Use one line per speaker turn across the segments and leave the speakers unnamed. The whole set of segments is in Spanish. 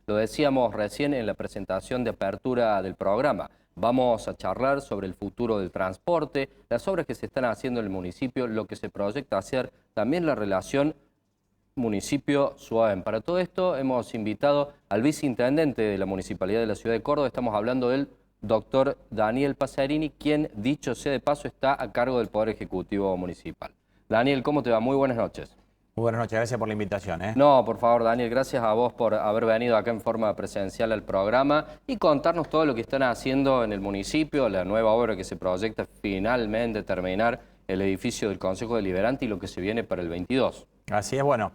Lo decíamos recién en la presentación de apertura del programa. Vamos a charlar sobre el futuro del transporte, las obras que se están haciendo en el municipio, lo que se proyecta hacer, también la relación municipio-SUAEM. Para todo esto hemos invitado al viceintendente de la Municipalidad de la Ciudad de Córdoba. Estamos hablando del doctor Daniel Passerini, quien, dicho sea de paso, está a cargo del Poder Ejecutivo Municipal. Daniel, ¿cómo te va? Muy buenas noches.
Muy buenas noches, gracias por la invitación.
No, por favor, Daniel, gracias a vos por haber venido acá en forma presencial al programa y contarnos todo lo que están haciendo en el municipio, la nueva obra que se proyecta finalmente terminar el edificio del Consejo Deliberante y lo que se viene para el 22.
Así es, bueno,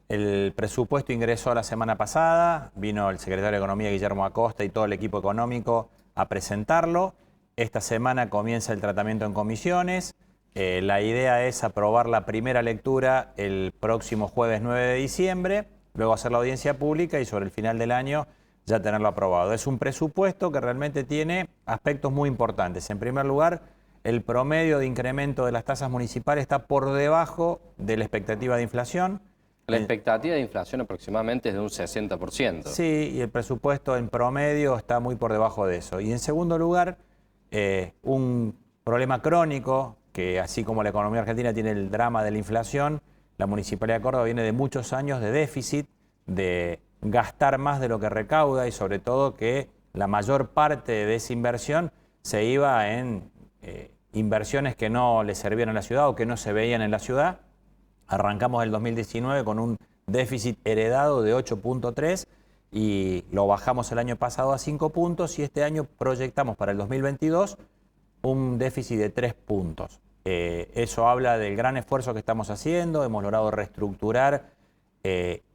el presupuesto ingresó la semana pasada, vino el secretario de Economía Guillermo Acosta y todo el equipo económico a presentarlo. Esta semana comienza el tratamiento en comisiones. La idea es aprobar la primera lectura el próximo jueves 9 de diciembre, luego hacer la audiencia pública y sobre el final del año ya tenerlo aprobado. Es un presupuesto que realmente tiene aspectos muy importantes. En primer lugar, el promedio de incremento de las tasas municipales está por debajo de la expectativa de inflación.
La expectativa de inflación aproximadamente es de un 60%.
Sí, y el presupuesto en promedio está muy por debajo de eso. Y en segundo lugar, un problema crónico que así como la economía argentina tiene el drama de la inflación, la Municipalidad de Córdoba viene de muchos años de déficit, de gastar más de lo que recauda y sobre todo que la mayor parte de esa inversión se iba en inversiones que no le servían a la ciudad o que no se veían en la ciudad. Arrancamos el 2019 con un déficit heredado de 8.3 y lo bajamos el año pasado a 5 puntos y este año proyectamos para el 2022 un déficit de 3 puntos. Eso habla del gran esfuerzo que estamos haciendo, hemos logrado reestructurar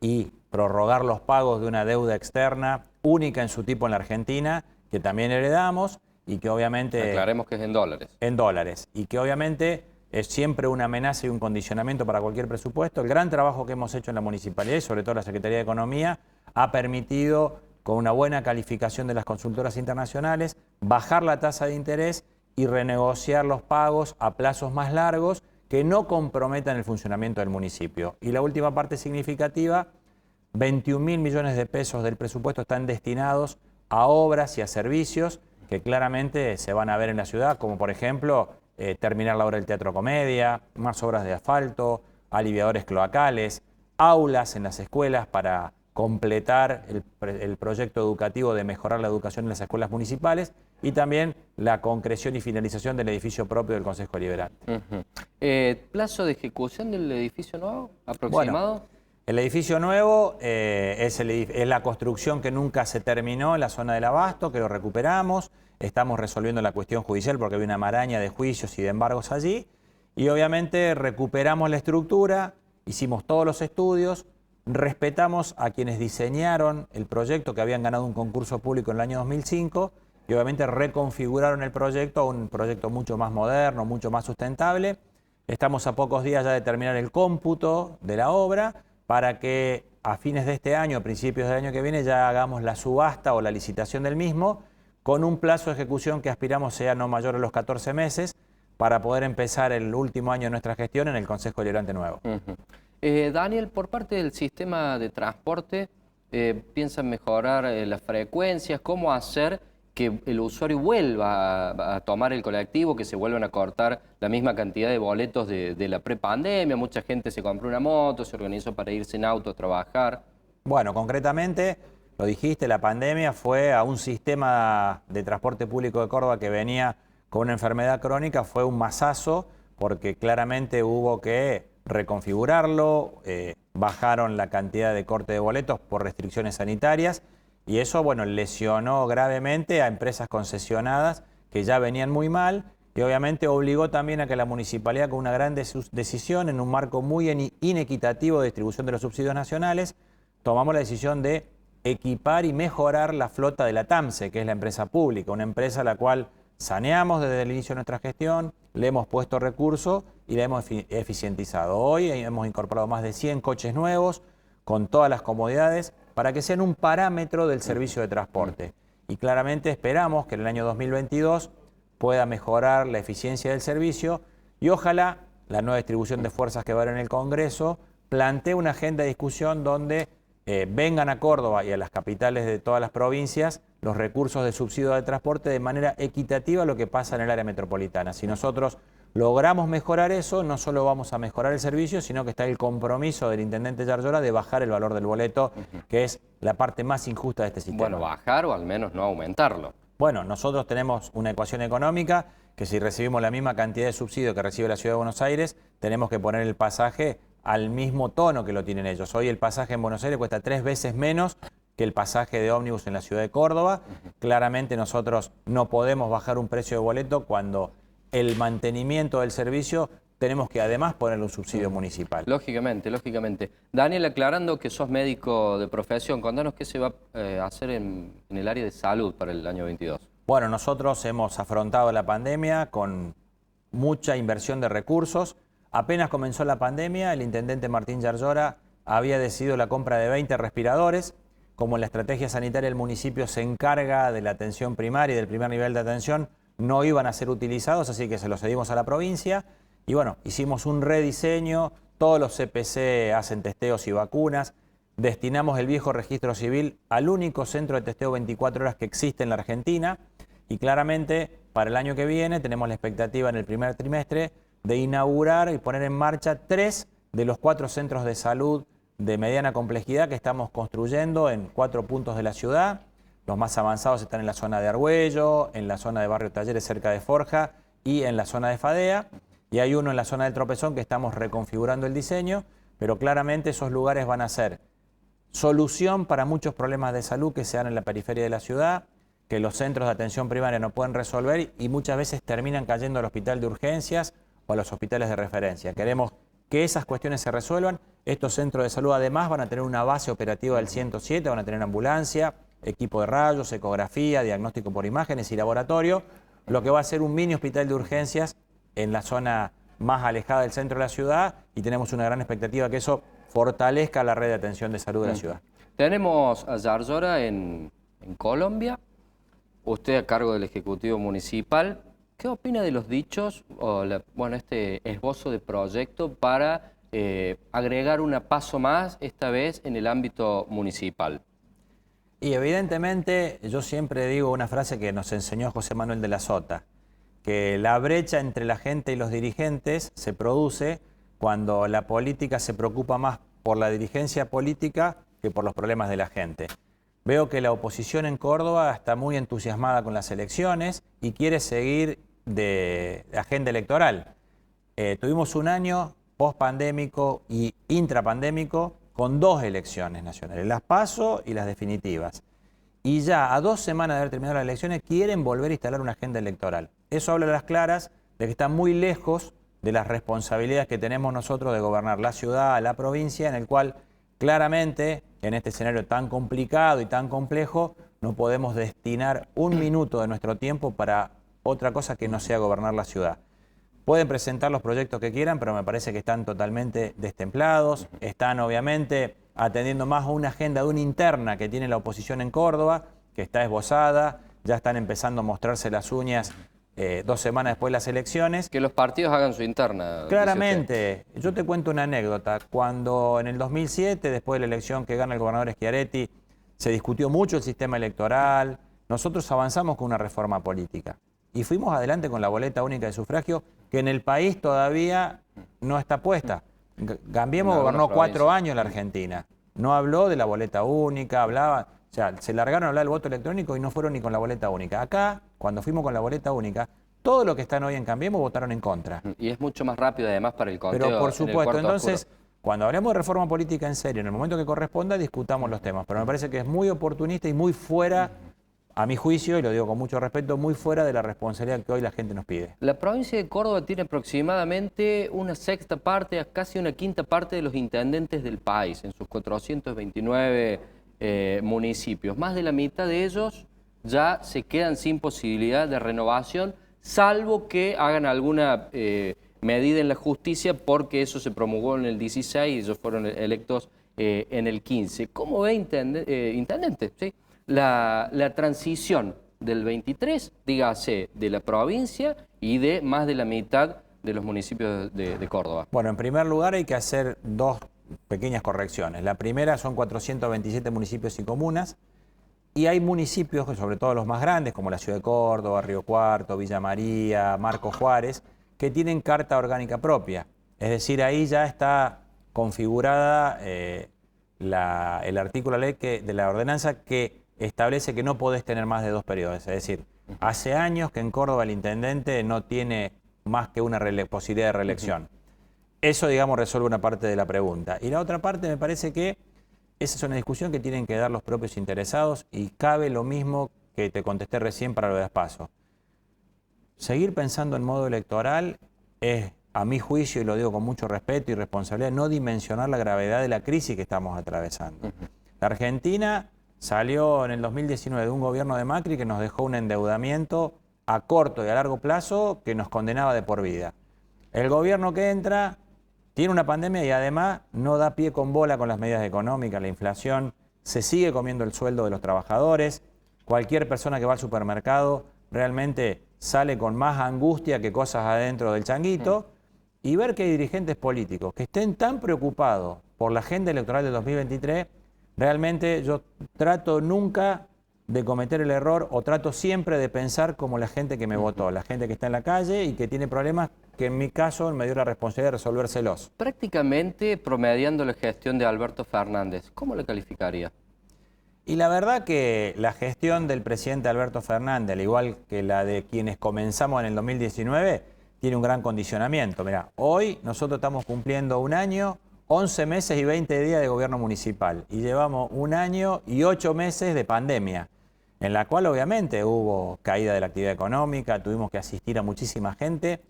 y prorrogar los pagos de una deuda externa única en su tipo en la Argentina, que también heredamos y que obviamente...
Aclaremos que es en dólares.
En dólares, y que obviamente es siempre una amenaza y un condicionamiento para cualquier presupuesto. El gran trabajo que hemos hecho en la Municipalidad y sobre todo la Secretaría de Economía ha permitido, con una buena calificación de las consultoras internacionales, bajar la tasa de interés y renegociar los pagos a plazos más largos que no comprometan el funcionamiento del municipio. Y la última parte significativa, 21.000 millones de pesos del presupuesto están destinados a obras y a servicios que claramente se van a ver en la ciudad, como por ejemplo terminar la obra del Teatro Comedia, más obras de asfalto, aliviadores cloacales, aulas en las escuelas para completar el proyecto educativo de mejorar la educación en las escuelas municipales y también la concreción y finalización del edificio propio del Consejo Deliberante.
¿Plazo de ejecución del edificio nuevo aproximado?
Bueno, el edificio nuevo es la construcción que nunca se terminó en la zona del Abasto, que lo recuperamos. Estamos resolviendo la cuestión judicial porque había una maraña de juicios y de embargos allí. Y obviamente recuperamos la estructura, hicimos todos los estudios, respetamos a quienes diseñaron el proyecto que habían ganado un concurso público en el año 2005 y obviamente reconfiguraron el proyecto a un proyecto mucho más moderno, mucho más sustentable. Estamos a pocos días ya de terminar el cómputo de la obra para que a fines de este año, a principios del año que viene, ya hagamos la subasta o la licitación del mismo con un plazo de ejecución que aspiramos sea no mayor a los 14 meses para poder empezar el último año de nuestra gestión en el Consejo Deliberante nuevo.
Daniel, por parte del sistema de transporte, ¿piensan mejorar las frecuencias? ¿Cómo hacer que el usuario vuelva a tomar el colectivo, que se vuelvan a cortar la misma cantidad de boletos de la prepandemia? Mucha gente se compró una moto, se organizó para irse en auto a trabajar.
Bueno, concretamente, lo dijiste, la pandemia fue a un sistema de transporte público de Córdoba que venía con una enfermedad crónica, fue un masazo porque claramente hubo que reconfigurarlo, bajaron la cantidad de corte de boletos por restricciones sanitarias y eso, bueno, lesionó gravemente a empresas concesionadas que ya venían muy mal y obviamente obligó también a que la municipalidad, con una gran decisión en un marco muy inequitativo de distribución de los subsidios nacionales, tomamos la decisión de equipar y mejorar la flota de la TAMSE, que es la empresa pública, una empresa a la cual saneamos desde el inicio de nuestra gestión, le hemos puesto recursos y la hemos eficientizado. Hoy hemos incorporado más de 100 coches nuevos con todas las comodidades para que sean un parámetro del servicio de transporte. Y claramente esperamos que en el año 2022 pueda mejorar la eficiencia del servicio y ojalá la nueva distribución de fuerzas que va a haber en el Congreso plantee una agenda de discusión donde vengan a Córdoba y a las capitales de todas las provincias los recursos de subsidio de transporte de manera equitativa a lo que pasa en el área metropolitana. Si nosotros logramos mejorar eso, no solo vamos a mejorar el servicio, sino que está el compromiso del intendente Yarlora de bajar el valor del boleto, que es la parte más injusta de este sistema.
Bueno, bajar o al menos no aumentarlo.
Bueno, nosotros tenemos una ecuación económica que si recibimos la misma cantidad de subsidio que recibe la Ciudad de Buenos Aires, tenemos que poner el pasaje al mismo tono que lo tienen ellos. Hoy el pasaje en Buenos Aires cuesta 3 veces menos que el pasaje de ómnibus en la ciudad de Córdoba. Claramente nosotros no podemos bajar un precio de boleto cuando el mantenimiento del servicio tenemos que además ponerle un subsidio municipal.
Lógicamente, lógicamente. Daniel, aclarando que sos médico de profesión, contanos qué se va a hacer en el área de salud para el año 22.
Bueno, nosotros hemos afrontado la pandemia con mucha inversión de recursos. Apenas comenzó la pandemia, el intendente Martín Yarlora había decidido la compra de 20 respiradores. Como la estrategia sanitaria del municipio se encarga de la atención primaria y del primer nivel de atención, no iban a ser utilizados, así que se los cedimos a la provincia. Y bueno, hicimos un rediseño, todos los CPC hacen testeos y vacunas, destinamos el viejo registro civil al único centro de testeo 24 horas que existe en la Argentina y claramente para el año que viene tenemos la expectativa en el primer trimestre de inaugurar y poner en marcha 3 de los 4 centros de salud de mediana complejidad que estamos construyendo en 4 puntos de la ciudad. Los más avanzados están en la zona de Argüello, en la zona de Barrio Talleres cerca de Forja y en la zona de Fadea. Y hay uno en la zona del Tropezón que estamos reconfigurando el diseño, pero claramente esos lugares van a ser solución para muchos problemas de salud que se dan en la periferia de la ciudad, que los centros de atención primaria no pueden resolver y muchas veces terminan cayendo al hospital de urgencias o a los hospitales de referencia. Queremos que esas cuestiones se resuelvan. Estos centros de salud además van a tener una base operativa del 107, van a tener ambulancia, equipo de rayos, ecografía, diagnóstico por imágenes y laboratorio, lo que va a ser un mini hospital de urgencias en la zona más alejada del centro de la ciudad y tenemos una gran expectativa que eso fortalezca la red de atención de salud de la ciudad.
Tenemos a Yarlora en Colombia, usted a cargo del Ejecutivo Municipal. ¿Qué opina de los dichos o este esbozo de proyecto para agregar un paso más, esta vez en el ámbito municipal?
Y evidentemente yo siempre digo una frase que nos enseñó José Manuel de la Sota, que la brecha entre la gente y los dirigentes se produce cuando la política se preocupa más por la dirigencia política que por los problemas de la gente. Veo que la oposición en Córdoba está muy entusiasmada con las elecciones y quiere seguir de agenda electoral. Tuvimos un año post-pandémico y intrapandémico con 2 elecciones nacionales, las PASO y las definitivas. Y ya a 2 semanas de haber terminado las elecciones quieren volver a instalar una agenda electoral. Eso habla a las claras de que están muy lejos de las responsabilidades que tenemos nosotros de gobernar la ciudad, la provincia, en el cual claramente en este escenario tan complicado y tan complejo no podemos destinar un minuto de nuestro tiempo para otra cosa que no sea gobernar la ciudad. Pueden presentar los proyectos que quieran, pero me parece que están totalmente destemplados, están obviamente atendiendo más a una agenda de una interna que tiene la oposición en Córdoba, que está esbozada, ya están empezando a mostrarse las uñas 2 semanas después de las elecciones.
Que los partidos hagan su interna.
Claramente, yo te cuento una anécdota. Cuando en el 2007, después de la elección que gana el gobernador Schiaretti, se discutió mucho el sistema electoral, nosotros avanzamos con una reforma política y fuimos adelante con la boleta única de sufragio que en el país todavía no está puesta. Cambiemos gobernó 4 años en la Argentina, no habló de la boleta única, hablaba... O sea, se largaron a hablar del voto electrónico y no fueron ni con la boleta única. Acá, cuando fuimos con la boleta única, todos los que están hoy en Cambiemos votaron en contra.
Y es mucho más rápido además para el conteo.
Pero por supuesto, entonces,
oscuro.
Cuando hablemos de reforma política en serio, en el momento que corresponda, discutamos los temas. Pero me parece que es muy oportunista y muy fuera, a mi juicio, y lo digo con mucho respeto, muy fuera de la responsabilidad que hoy la gente nos pide.
La provincia de Córdoba tiene aproximadamente una 1/6 parte, casi una 1/5 parte de los intendentes del país, en sus 429 municipios. Más de la mitad de ellos ya se quedan sin posibilidad de renovación, salvo que hagan alguna medida en la justicia, porque eso se promulgó en el 16 y ellos fueron electos en el 15. ¿Cómo ve, intendente, ¿sí? la transición del 23, dígase, de la provincia y de más de la mitad de los municipios de Córdoba?
Bueno, en primer lugar hay que hacer 2 pequeñas correcciones. La primera son 427 municipios y comunas, y hay municipios, sobre todo los más grandes, como la ciudad de Córdoba, Río Cuarto, Villa María, Marcos Juárez, que tienen carta orgánica propia. Es decir, ahí ya está configurada el artículo de la ley de la ordenanza que establece que no podés tener más de 2 periodos. Es decir, hace años que en Córdoba el intendente no tiene más que una posibilidad de reelección. Eso, digamos, resuelve una parte de la pregunta. Y la otra parte me parece que esa es una discusión que tienen que dar los propios interesados, y cabe lo mismo que te contesté recién para lo de Aspaso. Seguir pensando en modo electoral es, a mi juicio, y lo digo con mucho respeto y responsabilidad, no dimensionar la gravedad de la crisis que estamos atravesando. La Argentina salió en el 2019 de un gobierno de Macri que nos dejó un endeudamiento a corto y a largo plazo que nos condenaba de por vida. El gobierno que entra tiene una pandemia y además no da pie con bola con las medidas económicas, la inflación, se sigue comiendo el sueldo de los trabajadores. Cualquier persona que va al supermercado realmente sale con más angustia que cosas adentro del changuito. Y ver que hay dirigentes políticos que estén tan preocupados por la agenda electoral del 2023, realmente yo trato nunca de cometer el error, o trato siempre de pensar como la gente que me votó, la gente que está en la calle y que tiene problemas que en mi caso me dio la responsabilidad de resolvérselos.
Prácticamente promediando la gestión de Alberto Fernández, ¿cómo le calificaría?
Y la verdad que la gestión del presidente Alberto Fernández, al igual que la de quienes comenzamos en el 2019, tiene un gran condicionamiento. Mirá, hoy nosotros estamos cumpliendo 1 año, 11 meses y 20 días de gobierno municipal, y llevamos 1 año y 8 meses de pandemia, en la cual obviamente hubo caída de la actividad económica, tuvimos que asistir a muchísima gente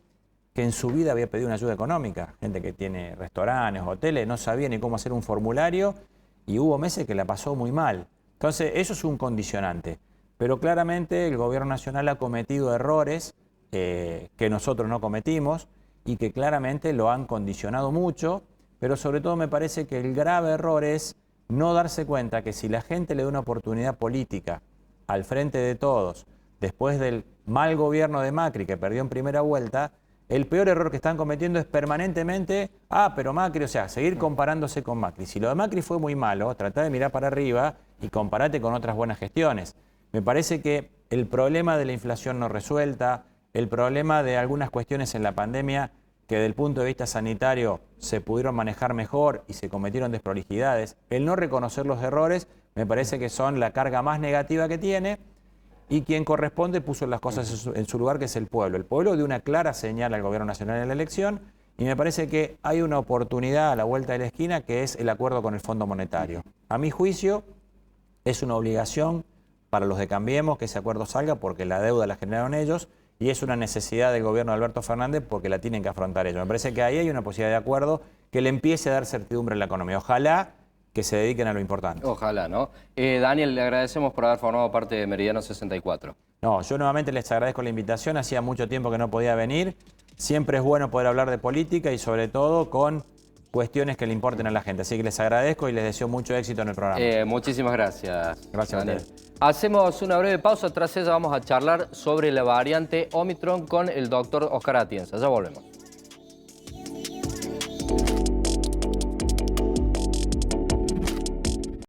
que en su vida había pedido una ayuda económica, gente que tiene restaurantes, hoteles, no sabía ni cómo hacer un formulario, y hubo meses que la pasó muy mal. Entonces eso es un condicionante, pero claramente el gobierno nacional ha cometido errores que nosotros no cometimos y que claramente lo han condicionado mucho, pero sobre todo me parece que el grave error es no darse cuenta que si la gente le da una oportunidad política al frente de todos, después del mal gobierno de Macri que perdió en primera vuelta, el peor error que están cometiendo es permanentemente, pero Macri, o sea, seguir comparándose con Macri. Si lo de Macri fue muy malo, tratá de mirar para arriba y comparate con otras buenas gestiones. Me parece que el problema de la inflación no resuelta, el problema de algunas cuestiones en la pandemia que desde el punto de vista sanitario se pudieron manejar mejor y se cometieron desprolijidades, el no reconocer los errores, me parece que son la carga más negativa que tiene, y quien corresponde puso las cosas en su lugar, que es el pueblo. El pueblo dio una clara señal al gobierno nacional en la elección, y me parece que hay una oportunidad a la vuelta de la esquina, que es el acuerdo con el Fondo Monetario. A mi juicio, es una obligación para los de Cambiemos que ese acuerdo salga, porque la deuda la generaron ellos, y es una necesidad del gobierno de Alberto Fernández porque la tienen que afrontar ellos. Me parece que ahí hay una posibilidad de acuerdo que le empiece a dar certidumbre a la economía. Ojalá que se dediquen a lo importante.
Ojalá, ¿no? Daniel, le agradecemos por haber formado parte de Meridiano 64.
No, yo nuevamente les agradezco la invitación. Hacía mucho tiempo que no podía venir. Siempre es bueno poder hablar de política y sobre todo con cuestiones que le importen a la gente. Así que les agradezco y les deseo mucho éxito en el programa.
Muchísimas gracias.
Gracias,
Daniel.
a ustedes.
Hacemos una breve pausa. Tras ella vamos a charlar sobre la variante Omicron con el doctor Oscar Atienza. Ya volvemos.